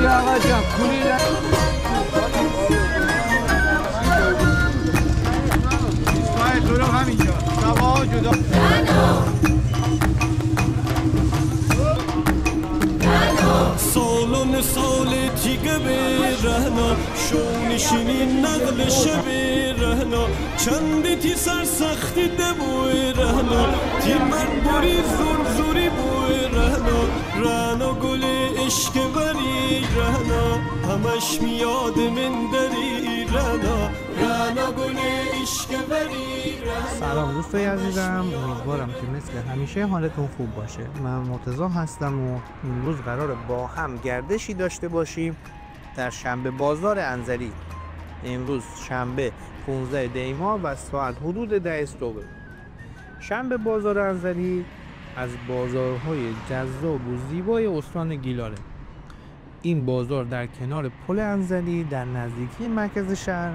آقا جان کولی ایستگاه تو رو همینجا سوا جدا سالون سال تیگه به رهنا شونشینی نقل شبه رهنا چندی تی سرسختی دبوی رهنا تی من بوری زور زوری بوی رهنا رهنا گل عشق بری رهنا همش میاد من دری رهنا رهنا گل عشق بری رهنا. سلام دوستای عزیزم، امیدوارم که مثل همیشه حالتون خوب باشه. من مرتضی هستم و امروز قراره با هم گردشی داشته باشیم در شنبه بازار انزلی. امروز شنبه 15 دی‌ماه و ساعت حدود 10 صبح. شنبه بازار انزلی از بازارهای جذاب و زیبای استان گیلانه. این بازار در کنار پل انزلی در نزدیکی مرکز شهر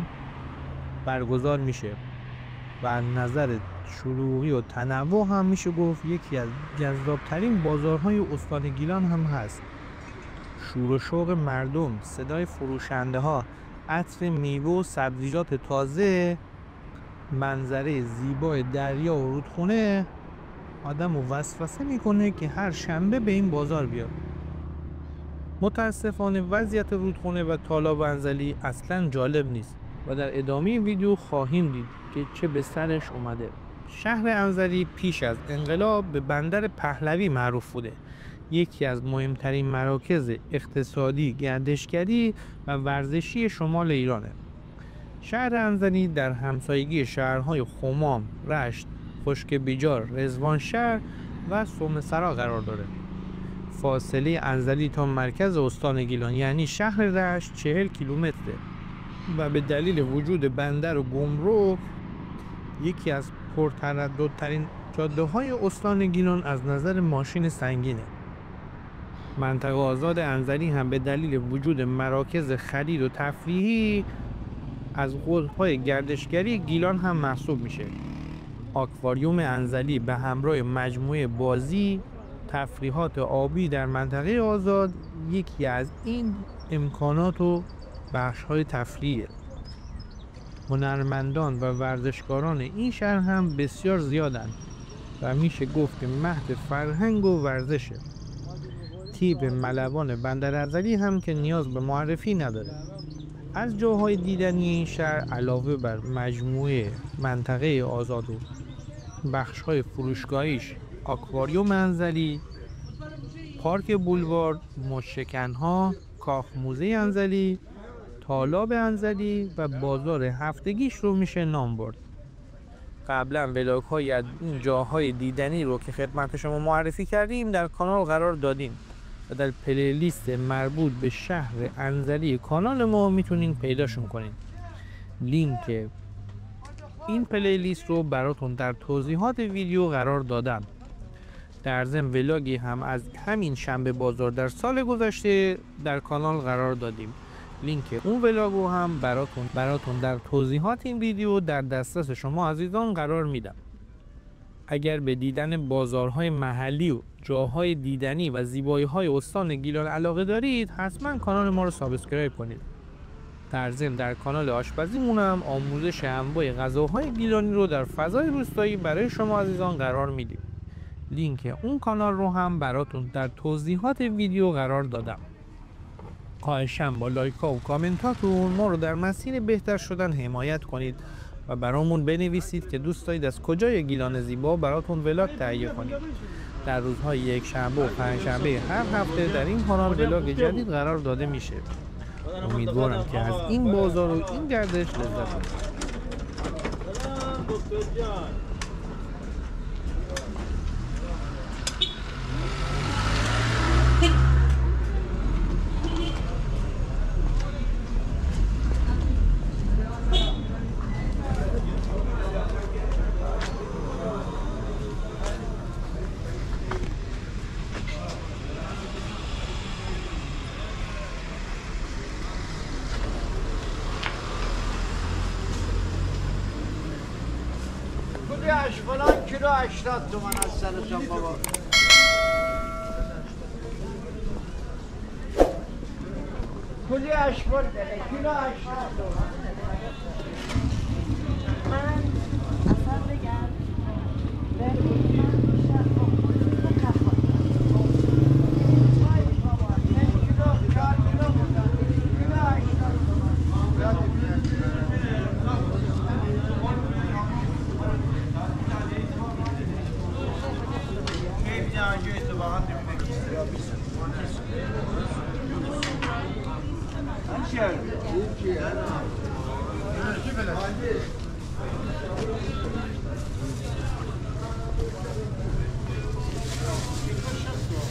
برگزار میشه و از نظر شلوغی و تنوع هم میشه گفت یکی از جذابترین بازارهای استان گیلان هم هست. شور و شوق مردم، صدای فروشنده ها، عطر میوه و سبزیجات تازه، منظره زیبای دریا و رودخونه آدم رو وسوسه میکنه که هر شنبه به این بازار بیاد. متاسفانه وضعیت رودخونه و تالاب انزلی اصلا جالب نیست و در ادامه ویدیو خواهیم دید که چه به سرش اومده. شهر انزلی پیش از انقلاب به بندر پهلوی معروف بوده. یکی از مهمترین مراکز اقتصادی، گردشگری و ورزشی شمال ایرانه. شهر انزلی در همسایگی شهرهای خمام، رشت، خشک بیجار، رضوانشهر و سرمسرا قرار داره. فاصله انزلی تا مرکز استان گیلان یعنی شهر رشت 40 کیلومتره و به دلیل وجود بندر و گمرک یکی از پرترددترین جاده‌های استان گیلان از نظر ماشین سنگینه. منطقه آزاد انزلی هم به دلیل وجود مراکز خرید و تفریحی از قطب‌های گردشگری گیلان هم محسوب میشه. آکواریوم انزلی به همراه مجموعه بازی، تفریحات آبی در منطقه آزاد یکی از این امکانات و بخش‌های تفریحیه. هنرمندان و ورزشکاران این شهر هم بسیار زیادن و میشه گفت که مهد فرهنگ و ورزشه. تیپ ملوان بندر انزلی هم که نیاز به معرفی نداره. از جاهای دیدنی این شهر علاوه بر مجموعه منطقه آزاد و بخش‌های فروشگاهیش، آکواریوم انزلی، پارک بولوارد، مشکن‌ها، کاخ موزه انزلی، تالاب انزلی و بازار هفتگیش رو میشه نام برد. قبلا ولاگ‌های از این جاهای دیدنی رو که خدمت شما معرفی کردیم در کانال قرار دادیم و در پلیلیست مربوط به شهر انزلی کانال ما میتونین پیداشون کنین. لینک این پلیلیست رو براتون در توضیحات ویدیو قرار دادم. در ضمن ولاگی هم از همین شنبه بازار در سال گذشته در کانال قرار دادیم. لینک اون ولاگو هم براتون در توضیحات این ویدیو در دسترس شما عزیزان قرار میدم. اگر به دیدن بازارهای محلی و جاهای دیدنی و زیبایی‌های استان گیلان علاقه دارید، حتما کانال ما رو سابسکرایب کنید. در ضمن در کانال آشپزیمون هم آموزش انواع غذاهای گیلانی رو در فضای روستایی برای شما عزیزان قرار میدیم. لینک اون کانال رو هم براتون در توضیحات ویدیو قرار دادم. خواهشم با لایک‌ها و کامنتاتون ما رو در مسیر بهتر شدن حمایت کنید و برامون بنویسید که دوست دارید از کجای گیلان زیبا براتون ولاگ تهیه کنید. در روزهای یک شنبه و پنجشنبه هر هفته در این کانال ولاگ جدید قرار داده میشه. امیدوارم که از این بازار و این گردش لذت ببرید. فلان کیلو 80 تومن از سرتون بابا. کلی اشبال داره کیلو 80 من اصلا بگم ببین من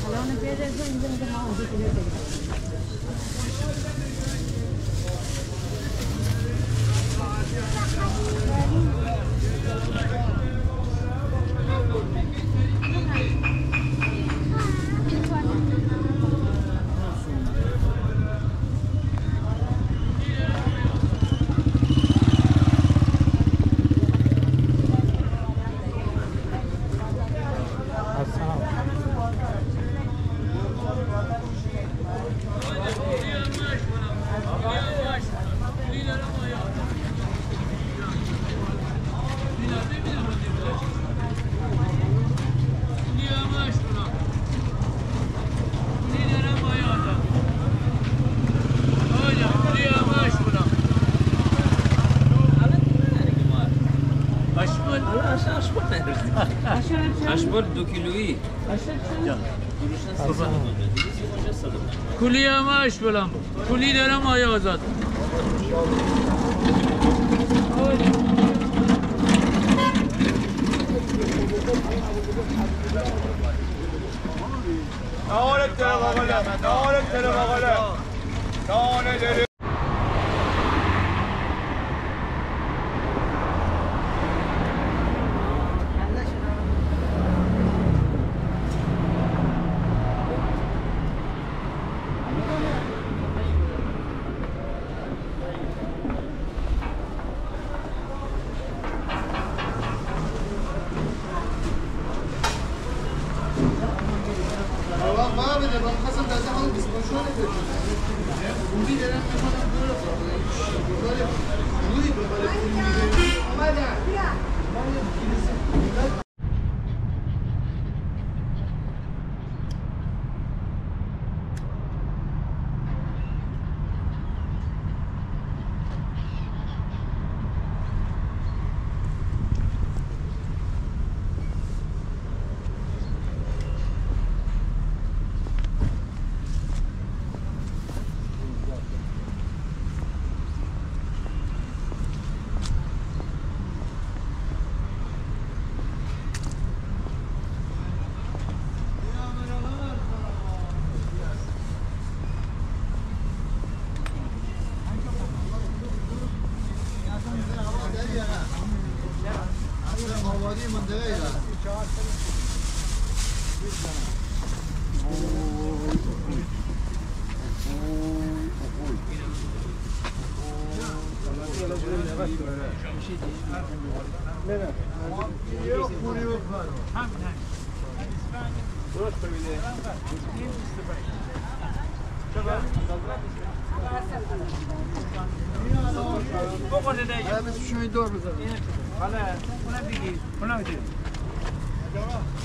الان بده اینجا ما اون دیگه اشبال 2 کیلویی کلی همه اشبالم کلی دارم آیا آزاد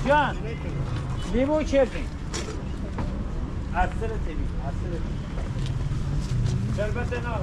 جان لیمو چربی اثر تبی اثر شربت نار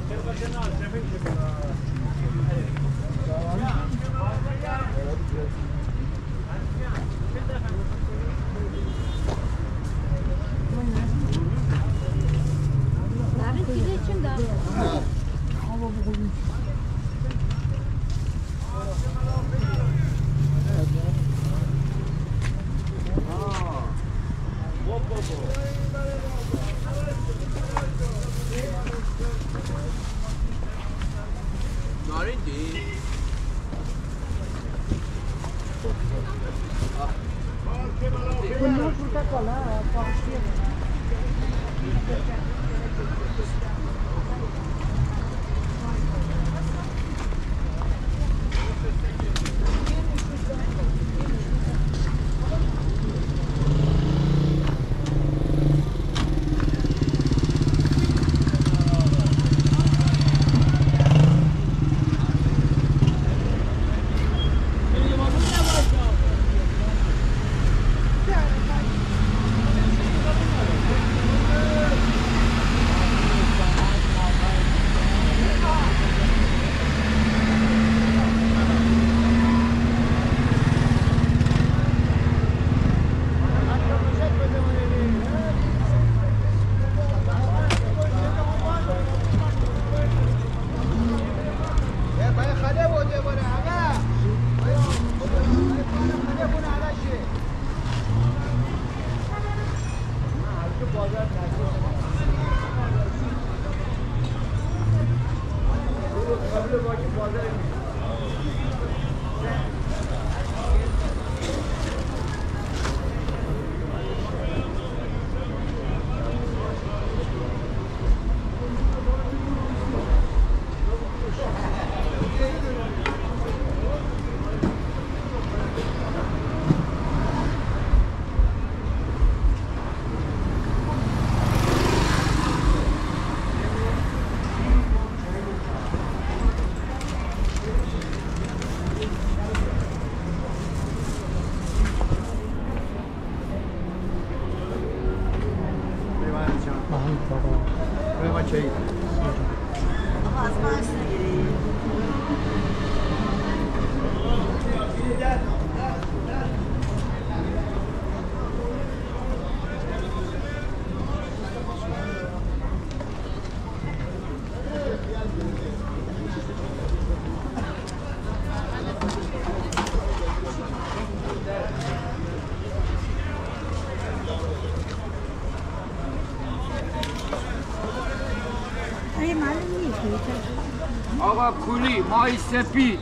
آقا کولی ماهی سپید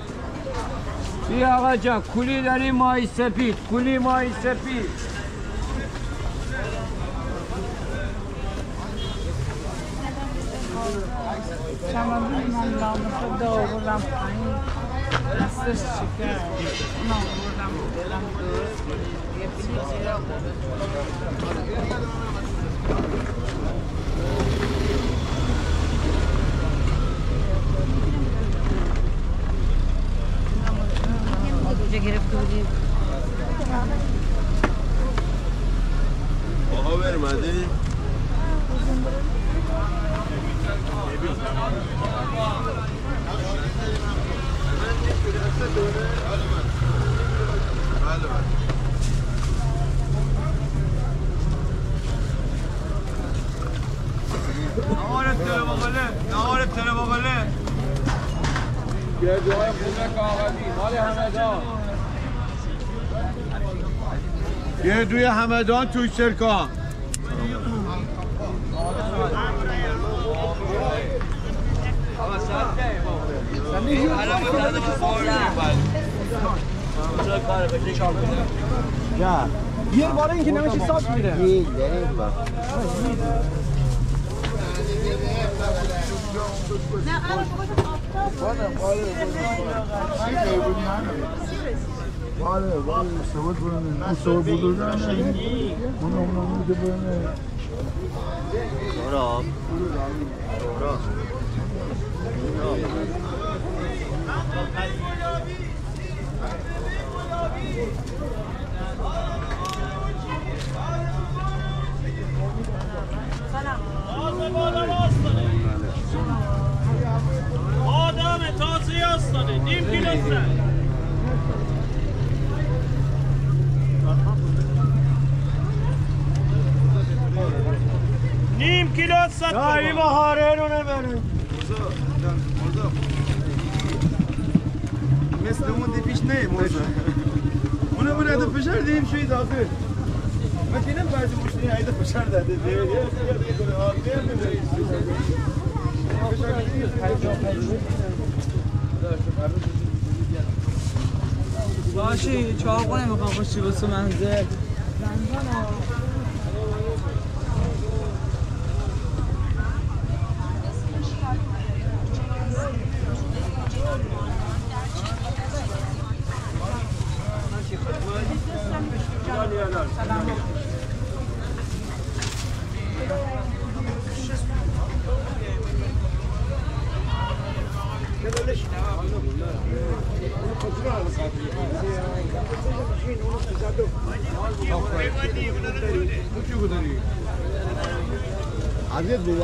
بیا آقا جان کولی داریم ماهی سپید کولی ماهی سپید شمالی من نامشو داورم پایین دستش شکر اونم بردم دلم درست یه چیزی را کجا گرفته بودیم آقا برمدی؟ نهارت تره باقله گردوهای خونه کاغذی مال همدان گردوی همدان توی سرکان یه باره اینکه نمیشه ساز میره آدم تازه هستانه نیم کیلو سن نیم کیلو سن این بحاره رو نبریم مثل اون دی پیش نیم اونو باید فشار دیم شوی داخل مکینم بعضی مشتری هایده فشار داده باشی چاقو نمیخوام خوشی بسه منزل عزیز بود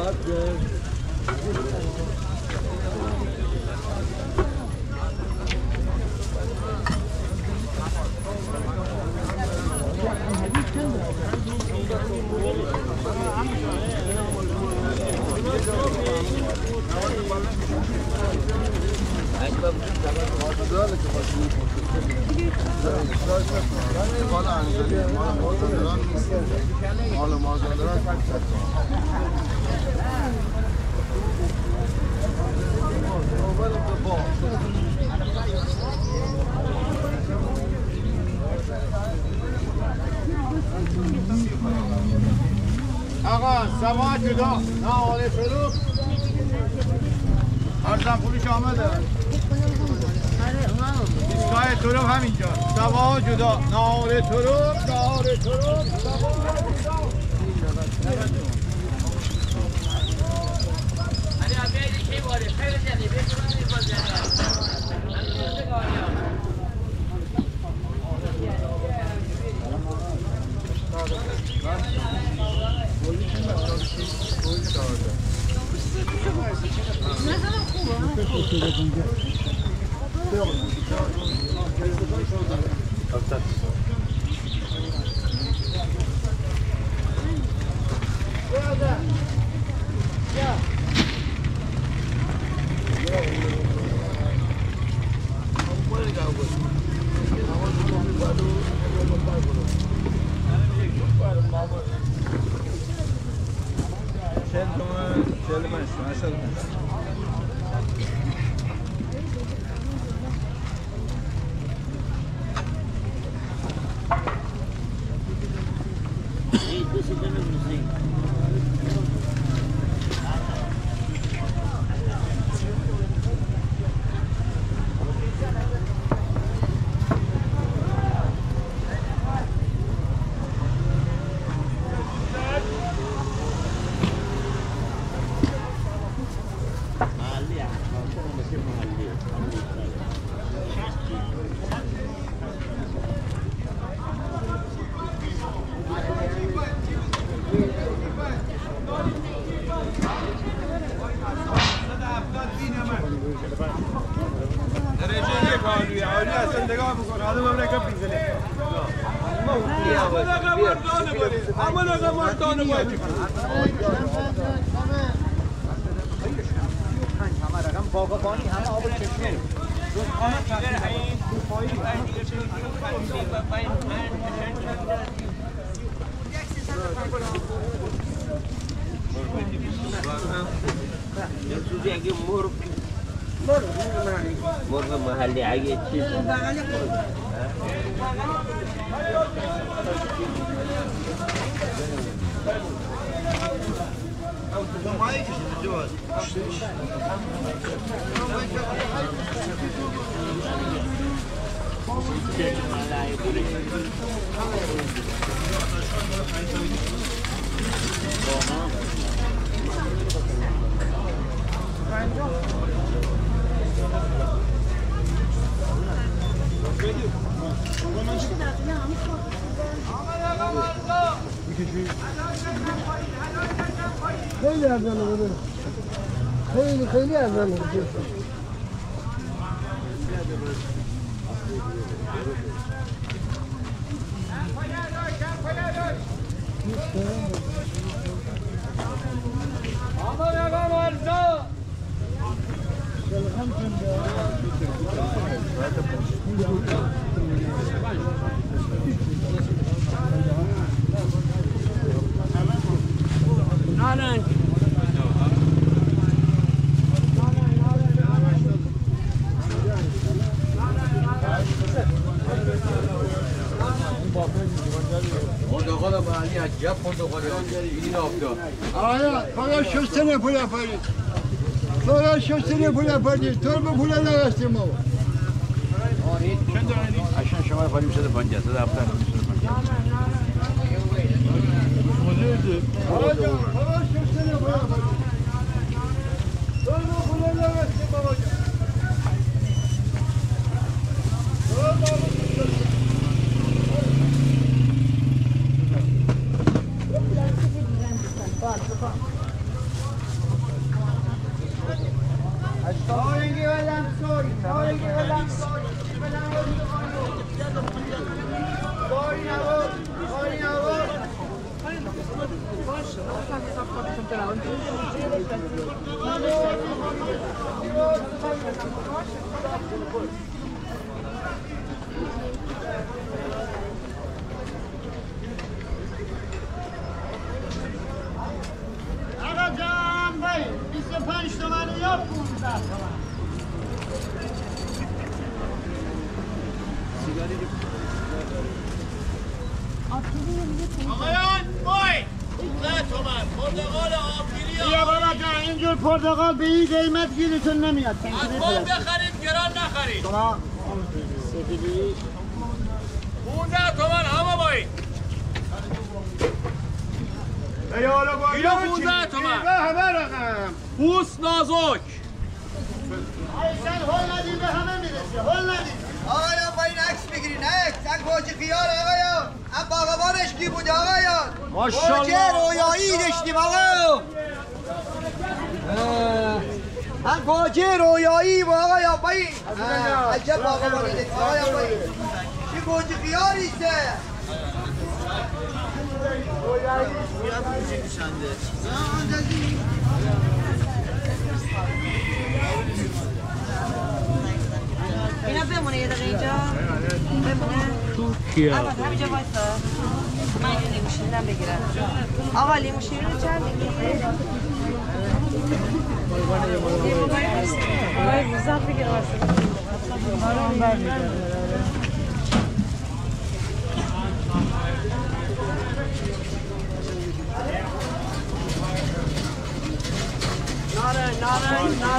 دیگه آقا سبا جدا نه آره فرو ارزم پولش آمده ایستگاه تروب همینجا سبا جدا نه آره تروب نه آره تروب مرغ محلی اگه چیز خیلی ارزانه بده خیلی ارزانه بده نارنج پرتقال محلی عجب پرتقالی این آفتاب آیا خدا شستن پول پارید خدا شستن پول پارید تو به پول نگستیم ما عشان شما پاریم شده 50 تا دفتر خدا شستن پول پارید تو به پول نگستیم بابا آقایان وای 15 تومن پرتقال آبگیری بیا بابا جان اینجور پرتقال به این قیمت گیرتون نمیاد. حتما بخرید گران نخرید. شما 15 تومن همه بایی. کیلو 15 تومن. همه رقم. پوست نازک. ایشان هل ندیم به همه میرسه. هل ندیم. آقایان با این عکس بگیرین عکس یک گوجه خیار آقایان هم باغبانش کی بود آقایان ماشاءالله گوجه رویایی داشتیم آقایان هم گوجه رویایی بود آقایان با این عجب باغبانی داشتیم آقایان با این چی گوجه خیاریسته رویایی اینا بمونه یه دقیقه اینجا بمونه تو کیا همینجا وایسا من یه لیمو شیرینم بگیرم آقا لیمو شیرین چند میگیری؟ لیمو باید روزم بگیرم آره برمیداره نارنج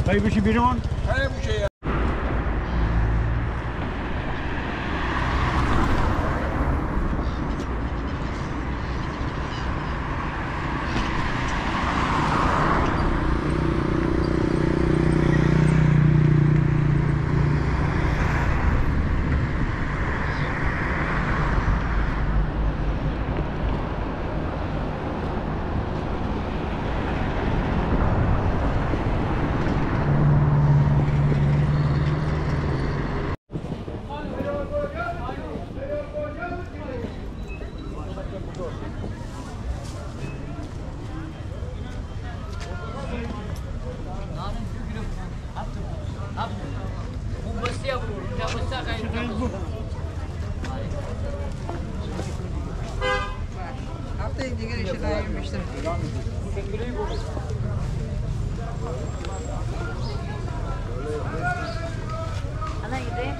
بایی بشی بیرون هفته دیگه ریشه داریم بیشتر انا ایده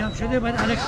سیام شده باید الک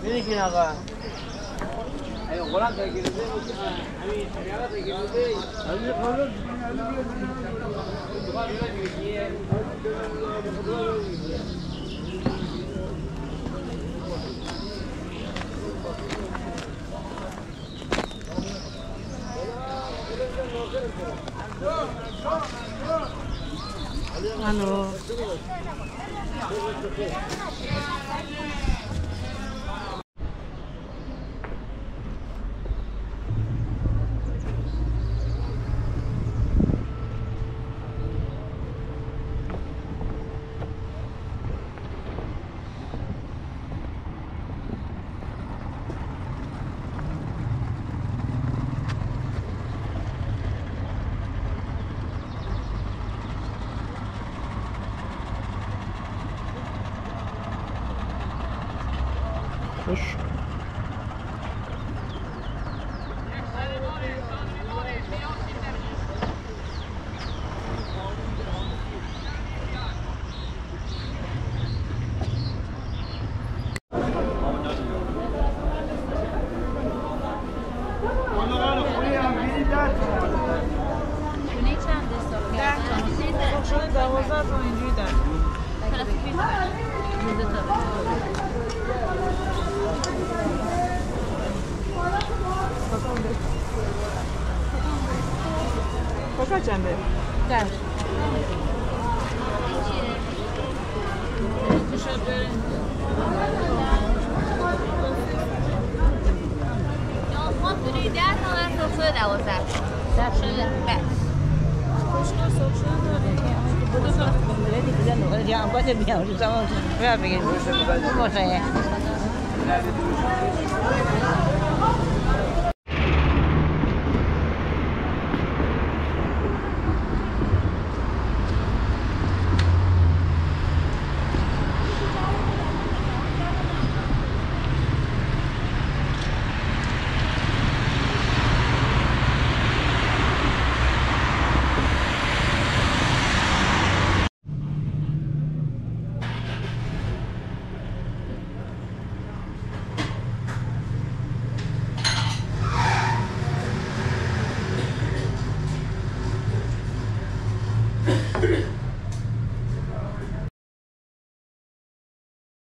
بینشین آقا ایو غلام بگیرده همین شمیاره بگیرده علی خالد الو خوش کجا چنده؟ در